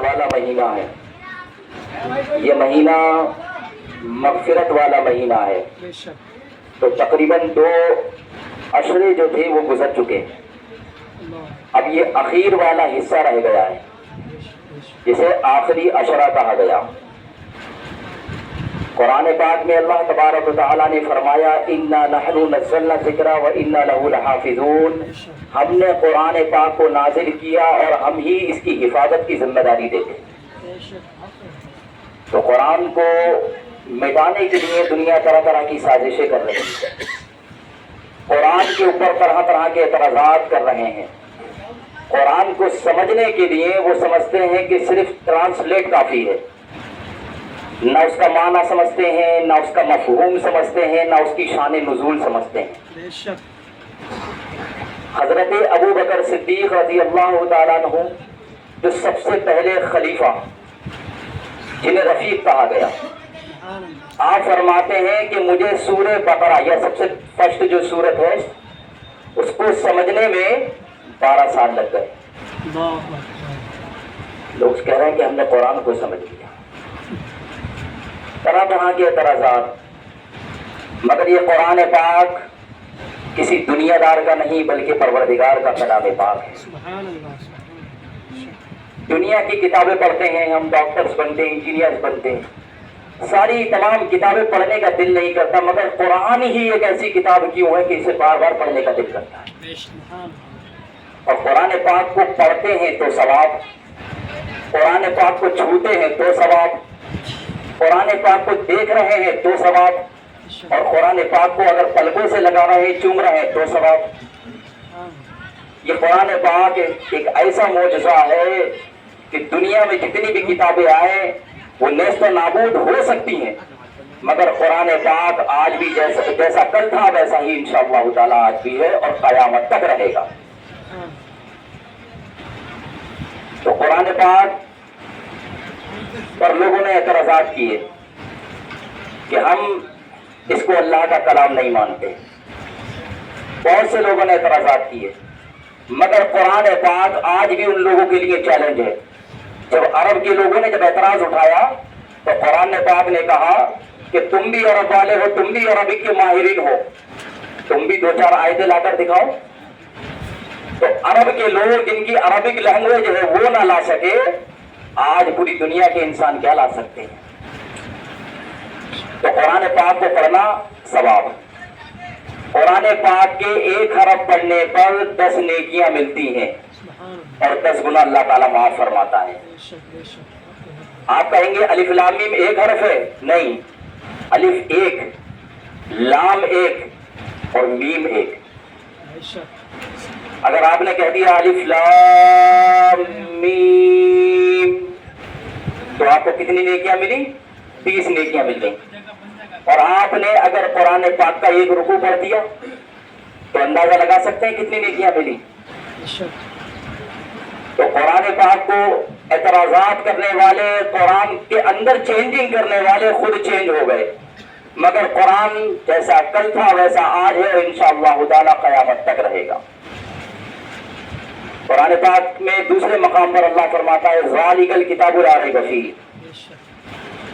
والا مہینہ ہے، یہ مہینہ مغفرت والا مہینہ ہے. تو تقریباً 2 عشرے جو تھے وہ گزر چکے، اب یہ اخیر والا حصہ رہ گیا ہے جسے آخری عشرہ کہا گیا. قرآن پاک میں اللہ تبارک و تعالیٰ نے فرمایا اِنَّا نَحْنُ نَزَّلْنَا الذِّكْرَ وَإِنَّا لَهُ لَحَافِظُونَ، ہم نے قرآن پاک کو نازل کیا اور ہم ہی اس کی حفاظت کی ذمہ داری دیتے ہیں. تو قرآن کو مٹانے کے لیے دنیا طرح طرح کی سازشیں کر رہی ہے، قرآن کے اوپر طرح طرح کے اعتراضات کر رہے ہیں. قرآن کو سمجھنے کے لیے وہ سمجھتے ہیں کہ صرف ٹرانسلیٹ کافی ہے، نہ اس کا معنی سمجھتے ہیں، نہ اس کا مفہوم سمجھتے ہیں، نہ اس کی شان نزول سمجھتے ہیں. حضرت ابو بکر صدیق رضی اللہ تعالیٰ عنہ جو سب سے پہلے خلیفہ جنہیں رفیق کہا گیا، آپ فرماتے ہیں کہ مجھے سورہ بقرہ یا سب سے فرسٹ جو سورت ہے اس کو سمجھنے میں 12 سال لگ گئے. لوگ کہہ رہے ہیں کہ ہم نے قرآن کو سمجھ لیا، طرح طرح کے اعتراضات. مگر یہ قرآن پاک کسی دنیا دار کا نہیں بلکہ پروردگار کا کلام پاک ہے. دنیا کی کتابیں پڑھتے ہیں ہم، ڈاکٹرز بنتے ہیں، انجینئرز بنتے ہیں، ساری تمام کتابیں پڑھنے کا دل نہیں کرتا، مگر قرآن ہی ایک ایسی کتاب کیوں ہے کہ اسے بار بار پڑھنے کا دل کرتا ہے. اور قرآن پاک کو پڑھتے ہیں تو ثواب، قرآن پاک کو چھوتے ہیں تو ثواب، قرآن پاک کو دیکھ رہے ہیں تو ثواب، اور قرآن پاک کو اگر پلکوں سے لگا رہے ہیں، چوم رہے ہیں تو ثواب. یہ قرآن پاک ایک ایسا معجزہ ہے کہ دنیا میں جتنی بھی کتابیں آئیں وہ نیست و نابود ہو سکتی ہیں، مگر قرآن پاک آج بھی جیسا کل تھا ویسا ہی انشاءاللہ تعالیٰ آج بھی ہے اور قیامت تک رہے گا. تو قرآن پاک پر لوگوں نے اعتراضات کیے کہ ہم اس کو اللہ کا کلام نہیں مانتے. بہت سے لوگوں نے اعتراضات کیے، مگر قرآن پاک آج بھی ان لوگوں کے لیے چیلنج ہے. جب عرب کے لوگوں نے جب اعتراض اٹھایا تو قرآن پاک نے کہا کہ تم بھی عرب والے ہو، تم بھی عربی کے ماہرین ہو، تم بھی 2-4 آیتیں لا کر دکھاؤ. تو عرب کے لوگ جن کی عربک لینگویج ہے وہ نہ لا سکے، آج پوری دنیا کے انسان کیا لا سکتے ہیں؟ تو قرآن پاک کو پڑھنا ثواب. قرآن پاک کے 1 حرف پڑھنے پر 10 نیکیاں ملتی ہیں اور 10 گنا اللہ تعالیٰ معاف فرماتا ہے. آپ کہیں گے الف لام میم 1 حرف ہے؟ نہیں، الف 1، لام 1 اور میم 1. اگر آپ نے کہہ دیا الف لام میم تو آپ کو کتنی نیکیاں ملی؟ 30 نیکیاں مل گئی. اور آپ نے اگر قرآن پاک کا 1 رکوع پڑھ دیا تو اندازہ لگا سکتے ہیں کتنی نیکیاں ملی. تو قرآن پاک کو اعتراضات کرنے والے، قرآن کے اندر چینجنگ کرنے والے خود چینج ہو گئے، مگر قرآن جیسا کل تھا ویسا آج ہے اور انشاءاللہ تعالیٰ قیامت تک رہے گا. قرآن پاک میں دوسرے مقام پر اللہ فرماتا ہے ذالک الکتاب لا ریب فیہ،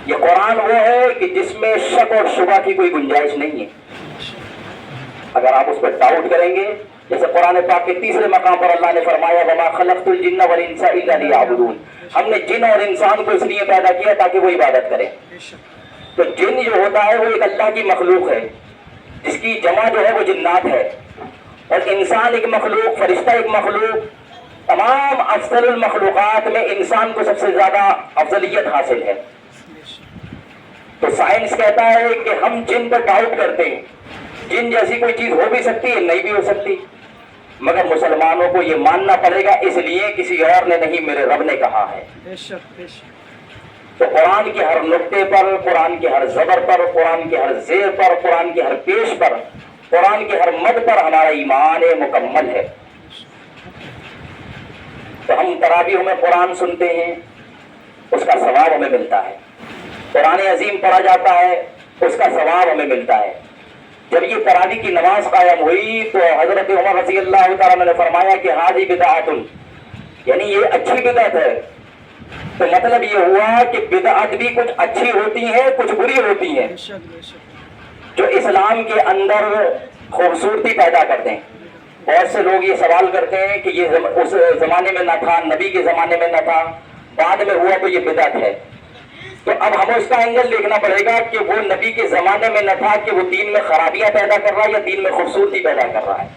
یہ قرآن وہ ہے کہ جس میں شک اور شبہ کی کوئی گنجائش نہیں ہے. اگر آپ اس پر ڈاؤٹ کریں گے، جیسے قرآن پاک کے تیسرے مقام پر اللہ نے فرمایا وما خلقت الجن والانس الا لیعبدون، ہم نے جن اور انسان کو اس لیے پیدا کیا تاکہ وہ عبادت کریں. تو جن جو ہوتا ہے وہ ایک اللہ کی مخلوق ہے جس کی جمع جو ہے وہ جنات ہے، اور انسان ایک مخلوق، فرشتہ ایک مخلوق. تمام افضل المخلوقات میں انسان کو سب سے زیادہ افضلیت حاصل ہے. تو سائنس کہتا ہے کہ ہم جن پر ڈاؤٹ کرتے ہیں، جن جیسی کوئی چیز ہو بھی سکتی ہے، نہیں بھی ہو سکتی، مگر مسلمانوں کو یہ ماننا پڑے گا، اس لیے کسی اور نے نہیں، میرے رب نے کہا ہے. تو قرآن کے ہر نقطے پر، قرآن کے ہر زبر پر، قرآن کے ہر زیر پر، قرآن کے ہر پیش پر، قرآن کے ہر مد پر ہمارا ایمان مکمل ہے. تو ہم تراویح میں قرآن سنتے ہیں، اس کا ثواب ہمیں ملتا ہے. قرآن عظیم پڑھا جاتا ہے، اس کا ثواب ہمیں ملتا ہے. جب یہ تراویح کی نماز قائم ہوئی تو حضرت عمر رضی اللہ تعالیٰ نے فرمایا کہ ہذہ بدعۃ، یعنی یہ اچھی بدعت ہے. تو مطلب یہ ہوا کہ بدعت بھی کچھ اچھی ہوتی ہیں کچھ بری ہوتی ہیں جو اسلام کے اندر خوبصورتی پیدا کرتے ہیں. بہت سے لوگ یہ سوال کرتے ہیں کہ یہ اس زمانے میں نہ تھا, نبی کے زمانے میں نہ تھا, بعد میں ہوا تو یہ بدعت ہے. تو اب ہمیں اس کا اینگل دیکھنا پڑے گا کہ وہ نبی کے زمانے میں نہ تھا کہ وہ دین میں خرابیاں پیدا کر رہا ہے یا دین میں خوبصورتی پیدا کر رہا ہے.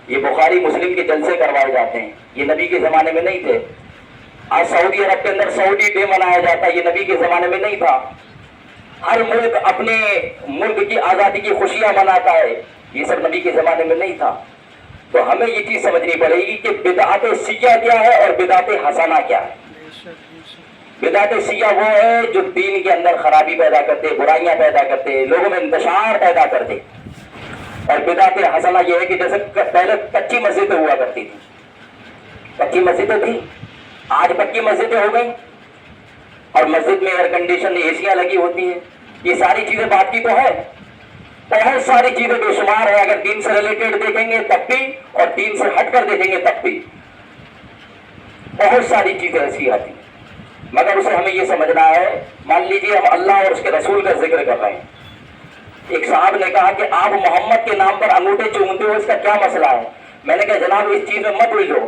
یہ بخاری مسلم کے جلسے کروائے جاتے ہیں, یہ نبی کے زمانے میں نہیں تھے. آج سعودی عرب کے اندر سعودی ڈے منایا جاتا ہے, یہ نبی کے زمانے میں نہیں تھا. ہر ملک اپنے ملک کی آزادی کی خوشیاں مناتا ہے, یہ سب نبی کے زمانے میں نہیں تھا. تو ہمیں یہ چیز سمجھنی پڑے گی کہ بدعت سیاہ کیا ہے اور بدعت حسنہ کیا ہے. بدعت سیاہ وہ ہے جو دین کے اندر خرابی پیدا کرتے, برائیاں پیدا کرتے, لوگوں میں انتشار پیدا کرتے. اور بدعت حسنہ یہ ہے کہ جیسے پہلے کچی مسجدیں ہوا کرتی تھی, کچی مسجدیں تھی, آج پکی مسجدیں ہو گئی اور مسجد میں ایئر کنڈیشن ایسیاں لگی ہوتی ہیں. یہ ساری چیزیں بات کی تو ہے, بہت ساری چیزیں بے شمار ہیں. اگر دین سے ریلیٹڈ دیکھیں گے تب بھی اور دین سے ہٹ کر دیکھیں گے تب بھی بہت ساری چیزیں ایسی آتی ہیں. مگر اسے ہمیں یہ سمجھنا ہے, مان لیجیے ہم اللہ اور اس کے رسول کا ذکر کر رہے ہیں. ایک صاحب نے کہا کہ آپ محمد کے نام پر انگوٹھے چومتے ہو, اس کا کیا مسئلہ ہے؟ میں نے کہا جناب اس چیز میں مت الجھو.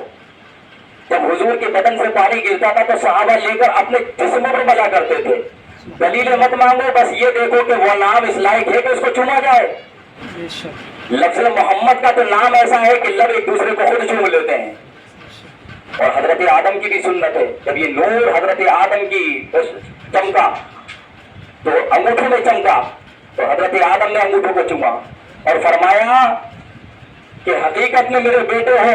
جب حضور کے بدن سے پانی گرتا تھا تو صحابہ لے کر اپنے جسموں پر ملا کرتے تھے. دلیل مت مانگو, بس یہ دیکھو کہ وہ نام اس لائق ہے کہ اس کو چوما جائے. لفظ محمد کا تو نام ایسا ہے کہ لب ایک دوسرے کو خود چوم لیتے ہیں. اور حضرت آدم کی بھی سنت ہے, جب یہ نور حضرت آدم کی چمکا تو انگوٹھوں میں چمکا تو حضرت آدم نے انگوٹھوں کو چوما اور فرمایا کہ حقیقت میں میرے بیٹے ہو,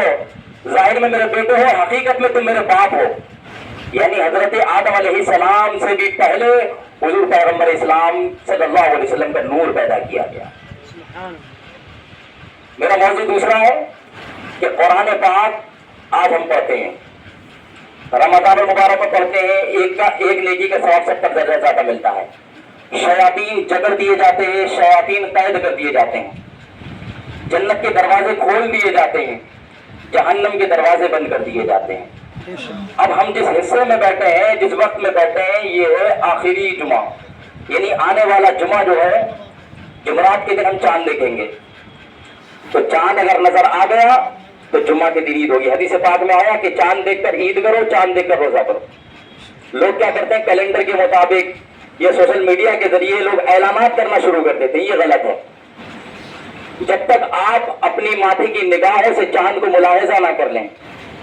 ظاہر میں میرے بیٹے ہو, حقیقت میں تم میرے باپ ہو. یعنی حضرت آدم علیہ السلام سے بھی پہلے حضور پیغمبر اسلام صلی اللہ علیہ وسلم کا نور پیدا کیا گیا. میرا موضوع دوسرا ہے کہ قرآن پاک آج ہم پڑھتے ہیں, رمضان المبارک میں پڑھتے ہیں, ایک نیکی کا ثواب 70 درجہ زیادہ ملتا ہے. شیاطین جکڑ دیے جاتے ہیں, شیاطین قید کر دیے جاتے ہیں, جنت کے دروازے کھول دیے جاتے ہیں, جہنم کے دروازے بند کر دیے جاتے ہیں. اب ہم جس حصے میں بیٹھے ہیں, جس وقت میں بیٹھے ہیں, یہ ہے آخری جمعہ, یعنی آنے والا جمعہ جو ہے, جمعرات کے دن ہم چاند دیکھیں گے. تو چاند اگر نظر آ گیا تو جمعہ کے دن عید ہوگی. حدیث پاک میں آیا کہ چاند دیکھ کر عید کرو, چاند دیکھ کر روزہ کرو. لوگ کیا کرتے ہیں, کیلنڈر کے مطابق یا سوشل میڈیا کے ذریعے لوگ اعلانات کرنا شروع کر دیتے ہیں. یہ غلط ہے. جب تک آپ اپنی ماتھے کی نگاہوں سے چاند کو ملاحظہ نہ کر لیں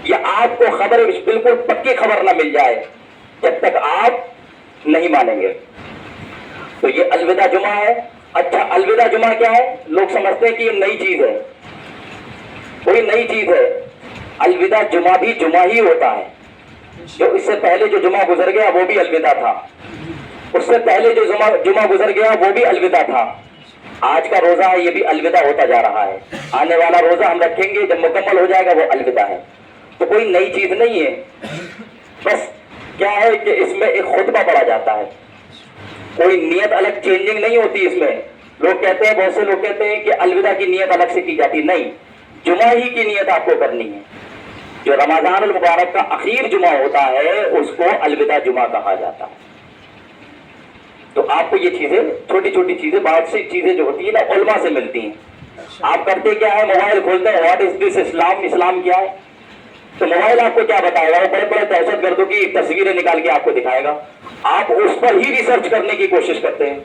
یا آپ کو خبر بالکل پکی خبر نہ مل جائے, جب تک آپ نہیں مانیں گے. تو یہ الوداع جمعہ ہے. اچھا, الوداع جمعہ کیا ہے؟ لوگ سمجھتے ہیں کہ یہ نئی چیز ہے, کوئی نئی چیز ہے. الوداع جمعہ بھی جمعہ ہی ہوتا ہے. جو اس سے پہلے جو جمعہ گزر گیا وہ بھی الوداع تھا, اس سے پہلے جو جمعہ گزر گیا وہ بھی الوداع تھا. آج کا روزہ ہے یہ بھی الوداع ہوتا جا رہا ہے. آنے والا روزہ ہم رکھیں گے, جب مکمل ہو جائے گا وہ الوداع ہے. تو کوئی نئی چیز نہیں ہے. بس کیا ہے کہ اس میں ایک خطبہ پڑھا جاتا ہے, کوئی نیت الگ چینجنگ نہیں ہوتی اس میں. لوگ کہتے ہیں, بہت سے لوگ کہتے ہیں کہ الوداع کی نیت الگ سے کی جاتی. نہیں, جمعہ ہی کی نیت آپ کو کرنی ہے. جو رمضان المبارک کا اخیر جمعہ ہوتا ہے اس کو الوداع جمعہ کہا جاتا ہے. تو آپ کو یہ چیزیں, چھوٹی چھوٹی چیزیں, بہت سی چیزیں جو ہوتی ہیں نا علماء سے ملتی ہیں. آپ کرتے کیا ہے, موبائل کھولتے ہیں, واٹ از دس اسلام, اسلام کیا ہے. تو موبائل آپ کو کیا بتائے گا, وہ بڑے بڑے دہشت گردوں کی تصویریں نکال کے آپ کو دکھائے گا. آپ اس پر ہی ریسرچ کرنے کی کوشش کرتے ہیں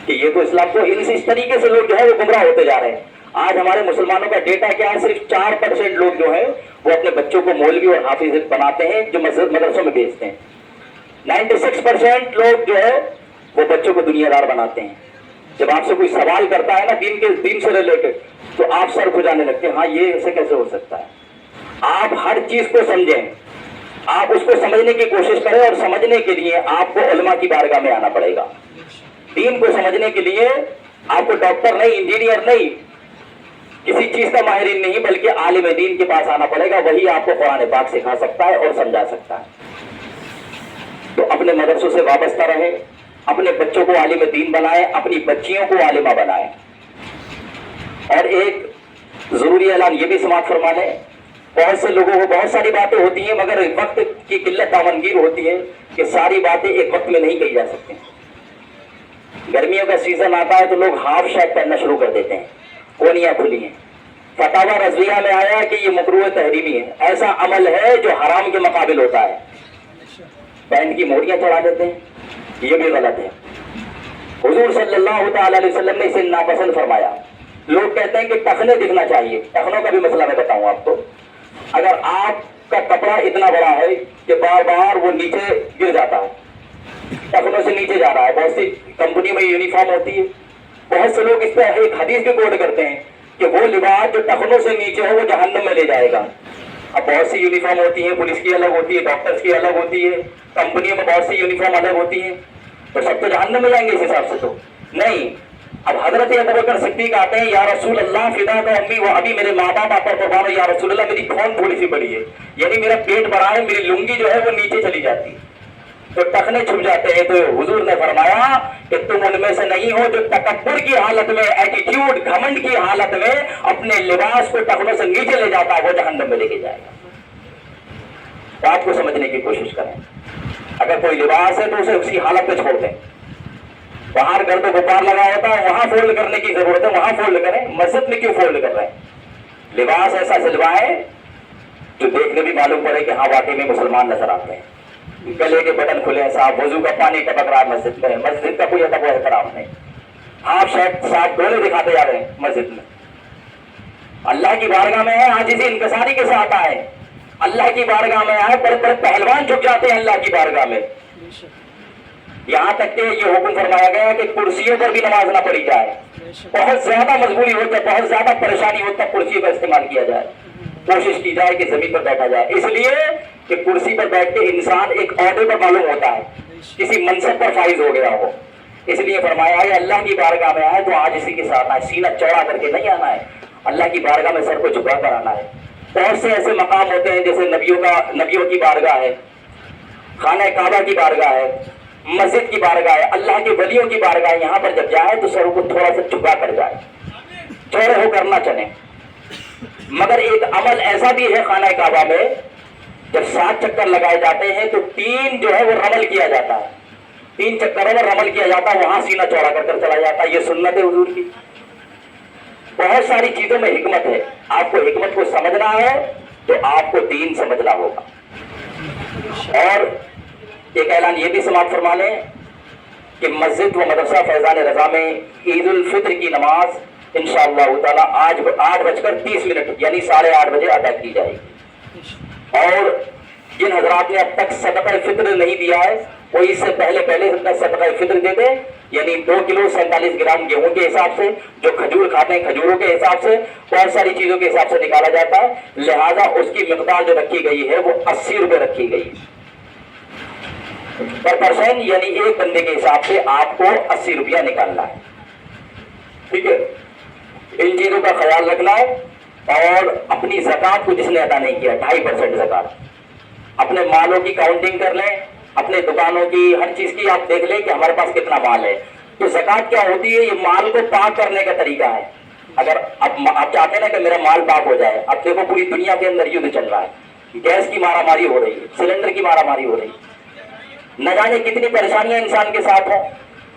کہ یہ تو اسلام کو, اس طریقے سے لوگ جو ہے وہ گمراہ ہوتے جا رہے ہیں. آج ہمارے مسلمانوں کا ڈیٹا کیا ہے, صرف 4% لوگ جو ہیں وہ اپنے بچوں کو مولوی اور حافظ بناتے ہیں جو مدرسوں میں بھیجتے ہیں. 96% لوگ جو ہے وہ بچوں کو دنیا دار بناتے ہیں. جب آپ سے کوئی سوال کرتا ہے نا دین سے ریلیٹڈ تو آپ سر کھجانے لگتے ہیں, ہاں یہ ایسے کیسے ہو سکتا ہے. آپ ہر چیز کو سمجھیں, آپ اس کو سمجھنے کی کوشش کریں, اور سمجھنے کے لیے آپ کو علماء کی بارگاہ میں آنا پڑے گا. دین کو سمجھنے کے لیے آپ کو ڈاکٹر نہیں, انجینئر نہیں, کسی چیز کا ماہرین نہیں, بلکہ عالم دین کے پاس آنا پڑے گا. وہی آپ کو قرآن پاک سکھا سکتا ہے اور سمجھا سکتا ہے. تو اپنے مدرسوں سے وابستہ رہیں, اپنے بچوں کو عالم دین بنائیں, اپنی بچیوں کو عالمہ بنائیں. اور ایک ضروری اعلان یہ بھی سماعت فرما لیں بہت سے لوگوں کو بہت ساری باتیں ہوتی ہیں مگر وقت کی قلت دامنگیر ہوتی ہے کہ ساری باتیں ایک وقت میں نہیں کہی جا سکتی. گرمیوں کا سیزن آتا ہے تو لوگ ہاف شرٹ پہننا شروع کر دیتے ہیں, کونیاں کھلی ہیں. فتاوی رضویہ میں آیا کہ یہ مکروہ تحریمی ہے, ایسا عمل ہے جو حرام کے مقابل ہوتا ہے. پینٹ کی موڑیاں چڑھا دیتے ہیں, یہ بھی غلط ہے. حضور صلی اللہ تعالی علیہ وسلم نے اسے ناپسند فرمایا. لوگ کہتے ہیں کہ ٹخنے دکھنا چاہیے, ٹخنوں کا بھی مسئلہ میں بتاؤں آپ کو. اگر آپ کا کپڑا اتنا بڑا ہے کہ بار بار وہ نیچے گر جاتا ہے, ٹخنوں سے نیچے جا رہا ہے, بہت سی کمپنی میں یونیفارم ہوتی ہے, بہت سے لوگ اس پہ ایک حدیث بھی کوٹ کرتے ہیں کہ وہ لباس جو ٹخنوں سے نیچے ہو وہ جہنم میں لے جائے گا. اب بہت سی یونیفارم ہوتی ہیں, پولیس کی الگ ہوتی ہے, ڈاکٹرز کی الگ ہوتی ہے, کمپنیوں میں بہت سی یونیفارم الگ ہوتی ہیں, تو سب تو جہنم میں جائیں گے اس حساب سے تو نہیں. اب حضرت ابوبکر صدیق آتے ہیں, یا رسول اللہ فدا کا امی, وہ ابھی میرے ماں باپ آپ پر قربان ہو, یا رسول اللہ میری کھون تھوڑی سی بڑی ہے, یعنی میرا پیٹ بڑا ہے, میری لنگی جو ہے وہ نیچے چلی جاتی ہے, تو ٹخنے چھپ جاتے ہیں. تو حضور نے فرمایا کہ تم ان میں سے نہیں ہو جو تکبر کی حالت میں, ایٹیٹیوڈ, گھمنڈ کی حالت میں اپنے لباس کو ٹخنوں سے نیچے لے جاتا ہے, وہ جہنم میں لے کے جائے گا. بات کو سمجھنے کی کوشش کریں. اگر کوئی لباس ہے تو اسے اسی حالت پہ چھوڑ دیں. باہر گرد و غبار لگا ہوتا ہے, وہاں فولڈ کرنے کی ضرورت ہے, وہاں فولڈ کریں. مسجد میں کیوں فولڈ کر رہے ہیں؟ لباس ایسا سلوائیں جو دیکھنے بھی معلوم پڑے کہ ہاں واقعی میں مسلمان نظر آتے ہیں. گلے کے بٹن کھلے ہیں صاحب, وضو کا پانی ٹپک رہا ہے مسجد میں, مسجد کا کوئی ادب و احترام نہیں. ہاف شرٹ صاحب ڈولے دکھاتے جا رہے ہیں مسجد میں. اللہ کی بارگاہ میں ہے, عاجزی انکساری کے ساتھ آئے. اللہ کی بارگاہ میں آئے, بڑے بڑے پہلوان جھک جاتے ہیں اللہ کی بارگاہ میں. یہاں تک کہ یہ حکم فرمایا گیا کہ کرسیوں پر بھی نماز نہ پڑھی جائے. بہت زیادہ مجبوری ہوتا ہے, بہت زیادہ پریشانی ہوتا ہے, کرسی کا استعمال کیا جائے. کوشش کی جائے کہ زمین پر بیٹھا جائے, اس لیے کہ کرسی پر بیٹھ کے انسان ایک عہدے پر معلوم ہوتا ہے, کسی منصب پر فائز ہو گیا ہو. اس لیے فرمایا ہے اللہ کی بارگاہ میں آئے تو آج اسی کے ساتھ آئے, سینہ چوڑا کر کے نہیں آنا ہے, اللہ کی بارگاہ میں سر کو جھکا کر آنا ہے. بہت سے ایسے مقام ہوتے ہیں جیسے نبیوں کی بارگاہ ہے, خانہ کعبہ کی بارگاہ ہے, مسجد کی بارگاہ ہے, اللہ کے ولیوں کی بارگاہ ہے. یہاں پر جب جائے تو سر کو تھوڑا سا جھکا کر جائے, چوڑے ہو کر نہ چلیں. مگر ایک عمل ایسا بھی ہے خانہ کعبہ میں, جب 7 چکر لگائے جاتے ہیں تو 3 جو ہے وہ رمل کیا جاتا ہے, 3 چکروں میں رمل کیا جاتا ہے, وہاں سینہ چوڑا کر چلا جاتا ہے. یہ سنت ہے حضور کی. بہت ساری چیزوں میں حکمت ہے. آپ کو حکمت کو سمجھنا ہے تو آپ کو دین سمجھنا ہوگا. اور ایک اعلان یہ بھی سماعت فرما لیں کہ مسجد و مدرسہ فیضان رضا میں عید الفطر کی نماز انشاءاللہ تعالیٰ آج 8:30 یعنی 8:30 بجے ادا کی جائے گی. اور جن حضرات نے اب تک صدقہ فطر نہیں دیا ہے وہ اس سے پہلے صدقہ فطر دے دیں, یعنی 2 کلو 47 گرام گیہوں کے حساب سے, جو کھجور کھاتے ہیں کھجوروں کے حساب سے, بہت ساری چیزوں کے حساب سے نکالا جاتا ہے. لہذا اس کی مقدار جو رکھی گئی ہے وہ 80 روپے رکھی گئی پر پرسن, یعنی ایک بندے کے حساب سے آپ کو 80 روپیہ نکالنا ہے. ٹھیک ہے, ان چیزوں کا خیال رکھنا ہے. اور اپنی زکات کو جس نے ادا نہیں کیا 2.5% زکات, اپنے مالوں کی کاؤنٹنگ کر لیں, اپنے دکانوں کی, ہر چیز کی آپ دیکھ لیں کہ ہمارے پاس کتنا مال ہے. تو زکات کیا ہوتی ہے؟ یہ مال کو پاک کرنے کا طریقہ ہے. اگر آپ چاہتے ہیں نا کہ میرا مال پاک ہو جائے, اب دیکھو پوری دنیا کے اندر یدھ چل رہا ہے, گیس کی مارا ماری ہو رہی ہے, سلنڈر کی مارا ماری ہو رہی ہے, نہ جانے کتنی پریشانیاں انسان کے ساتھ ہوں.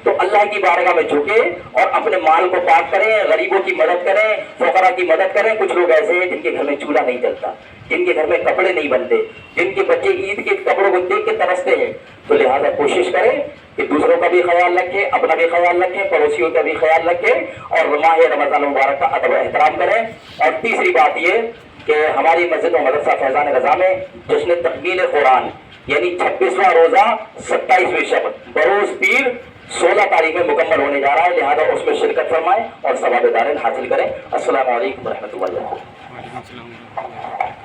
تو اللہ کی بارگاہ میں جھکے اور اپنے مال کو پاک کریں, غریبوں کی مدد کریں, فقراء کی مدد کریں. کچھ لوگ ایسے ہیں جن کے گھر میں چولہا نہیں چلتا, جن کے گھر میں کپڑے نہیں بنتے, جن کے بچے عید کے کپڑوں کو دیکھ کے ترستے ہیں. تو لہذا کوشش کریں کہ دوسروں کا بھی خیال رکھیں, اپنا بھی خیال رکھیں, پڑوسیوں کا بھی خیال رکھیں, اور ماہ رمضان مبارک کا ادب و احترام کریں. اور تیسری بات یہ کہ ہماری مسجد و مدرسہ فیضان رضا میں جشن تکمیل قرآن یعنی 26واں روزہ 27ویں شب بروز پیر 16 تاریخ میں مکمل ہونے جا رہا ہے. لہذا اس میں شرکت فرمائیں اور ثواب دارین حاصل کریں. السلام علیکم ورحمۃ اللہ وبرکاتہ.